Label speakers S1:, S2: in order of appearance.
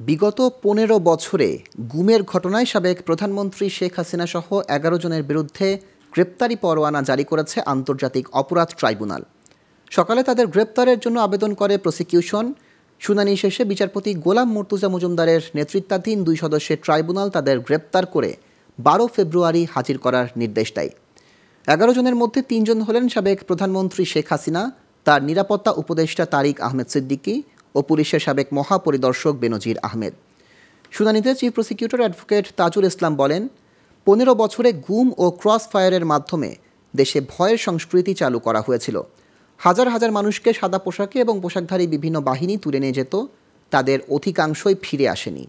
S1: বিগত ১৫ বছরে গুমের ঘটনায় সাবেক প্রধানমন্ত্রী শেখ হাসিনা সহ ১১ জনের বিরুদ্ধে গ্রেপ্তারি পরোয়ানা জারি করেছে আন্তর্জাতিক অপরাধ ট্রাইব্যুনাল। সকালে তাদের গ্রেপ্তারের জন্য আবেদন করে প্রসিকিউশন। শুনানি শেষে বিচারপতি গোলাম মুর্তুজা মজুমদারের নেতৃত্বাধীন ২ সদস্যের ট্রাইব্যুনাল তাদের গ্রেপ্তার করে ১২ ফেব্রুয়ারি হাজির করার নির্দেশ দেয়। ১১ জনের মধ্যে ৩ জন হলেন সাবেক প্রধানমন্ত্রী শেখ হাসিনা, তার নিরাপত্তা উপদেষ্টা তারিক আহমেদ সিদ্দিকী ও পুলিশের সাবেক মহাপরিদর্শক বেনজির আহমেদ। শুনানিতে chief prosecutor advocate Tajul Islam বলেন, ১৫ বছরে গুম ও ক্রস ফায়ারের মাধ্যমে দেশে ভয়ের সংস্কৃতি চালু করা হয়েছিল। হাজার হাজার মানুষকে সাদা পোশাকে এবং পোশাকধারী বিভিন্ন বাহিনী তুলে নিয়ে যেত, তাদের অধিকাংশই ফিরে আসেনি।